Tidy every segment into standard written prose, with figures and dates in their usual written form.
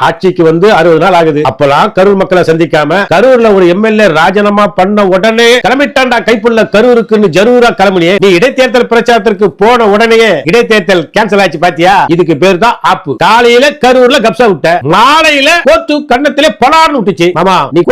ஆட்சிக்கு வந்து 60 நாள் ஆகுது. அப்பெல்லாம் கரூர் மக்களை சந்திக்காம கரூர்ல ஒரு எம்எல்ஏ ராஜினாமா பண்ண உடனே கிளம்பிட்டாண்டா கைப்புள்ள கரூருக்குன்னு ஜரூரா கிளம்பினியே. நீ இடைத்தேர்தல் பிரச்சாரத்திற்கு போன உடனே இடைத்தேர்தல் கேன்சல் ஆச்சு பாத்தியா? இதுக்கு பேர் தான் ஆப்பு. காலையில கரூர்ல கப்சா விட்ட, மாலையில கோத்து கண்ணத்திலே பலார்னு விட்டுச்சு. ஆமா, நீ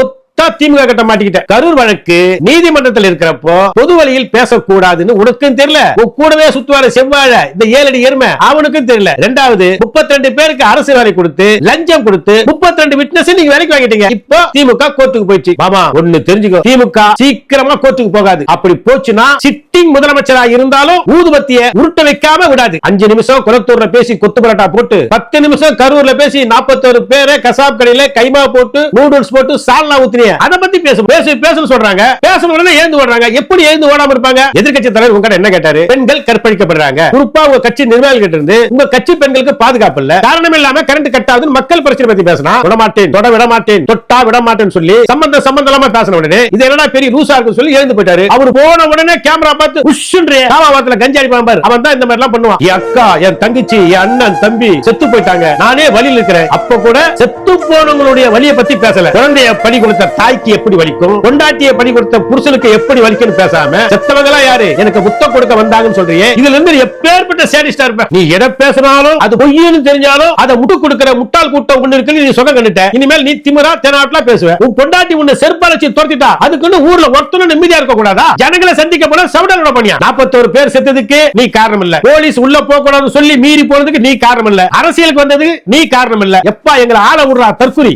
திமுக கட்ட மாட்டிக்கிட்ட. கரூர் வழக்கு நீதிமன்றத்தில் இருக்கிறப்போ பொது வழியில் பேசக்கூடாதுன்னு உனக்கும் தெரியல. கூடவே சுத்துவாரு செவ்வாழ இந்த 7 அடி எருமை, அவனுக்கும் தெரியல. ரெண்டாவது 32 பேருக்கு அரசு வேலை கொடுத்து லஞ்சம் கொடுத்து 32 விட்னஸ் நீங்க வேலைக்கு வாங்கிட்டீங்க. இப்போ திமுக கோர்ட்டுக்கு போயிடுச்சு. மாமா ஒன்னு தெரிஞ்சுக்கோ, திமுக சீக்கிரமா கோர்ட்டுக்கு போகாது. அப்படி போச்சுன்னா சிட்டிங் முதலமைச்சரா இருந்தாலும் ஊதுபத்திய உருட்ட வைக்காம விடாது. 5 நிமிஷம் குளத்தூர்ல பேசி கொத்து பரோட்டா போட்டு 10 நிமிஷம் கரூர்ல பேசி 41 பேரை கசாப் கடையில கைமா போட்டு நூடுல்ஸ் போட்டு சால்னா ஊத்தினிய. அத பத்தி பேசணும் சொல்றாங்க. பேசணும் உடனே எழுந்து ஓடுறாங்க. எப்படி எழுந்து ஓடாம இருப்பாங்க? எதிர்க்கட்சி தலைவர் உங்ககிட்ட என்ன கேட்டாரு? பெண்கள் கற்பழிக்கப்படுறாங்க. குறிப்பா உங்க கட்சி நிர்வாகிகள் இருந்து உங்க கட்சி பெண்களுக்கு பாதுகாப்பு இல்ல, காரணம் இல்லாம கரண்ட் கட் ஆகுதுன்னு மக்கள் பிரச்சனை பத்தி பேசினா விடமாட்டேன், தொட விடமாட்டேன், தொட்டா விடமாட்டேன்னு சொல்லி சம்பந்தம் இல்லாம பேசின உடனே இது என்னடா பெரிய லூசா இருக்கு சொல்லி எழுந்து போயிட்டாரு. அவர் போன உடனே கேமரா பார்த்து உஷ்ன்றே காவாவத்துல கஞ்சாடி பாம்பார். அவன் தான் இந்த மாதிரி எல்லாம் பண்ணுவான். என் அக்கா, என் தங்கச்சி, என் அண்ணன், தம்பி செத்து போயிட்டாங்க, நானே வலியில் இருக்கிறேன். அப்ப கூட செத்து போனவங்களுடைய வலியை பத்தி பேசல. குழந்தைய பலி கொடுத்த தாய்க்கு எப்படி வலிக்கும், கொண்டாட்டிய பலி கொடுத்த புருஷனுக்கு எப்படி வலிக்கும் பேசாம செத்தவங்களா யாரு எனக்கு முத்தம் கொடுக்க வந்தாங்கன்னு சொல்றியே. இதுல இருந்து எப்பேற்பட்ட சேடிஸ்டா இருப்ப நீ. எதை பேசினாலும் அது பொய்ன்னு தெரிஞ்சாலும் அதை முட்டு கொடுக்கிற முட்டாள் கூட்டம் ஒண்ணு இருக்கு. நீ சொகம் கண்டுட்ட. இனிமேல் நீ திமிரா தெனாவட்டா பேசுவ. உன் கொண்டாட்டி உன்னை செருப்பாலச்சி துரத்திட்டா அதுக்குன்னு ஊர்ல ஒருத்தனும் நிம்மதியா இருக்க கூடாதா? ஜனங்களை சந்திக்க போல சவுடல் பண்ணியா. 41 பேர் செத்ததுக்கு நீ காரணம் இல்ல. போலீஸ் உள்ள போக கூடாதுன்னு சொல்லி மீறி போனதுக்கு நீ காரணம் இல்ல. அரசியலுக்கு வந்ததுக்கு நீ காரணம் இல்ல. எப்பா எங்களை ஆள விடுறா தற்குறி.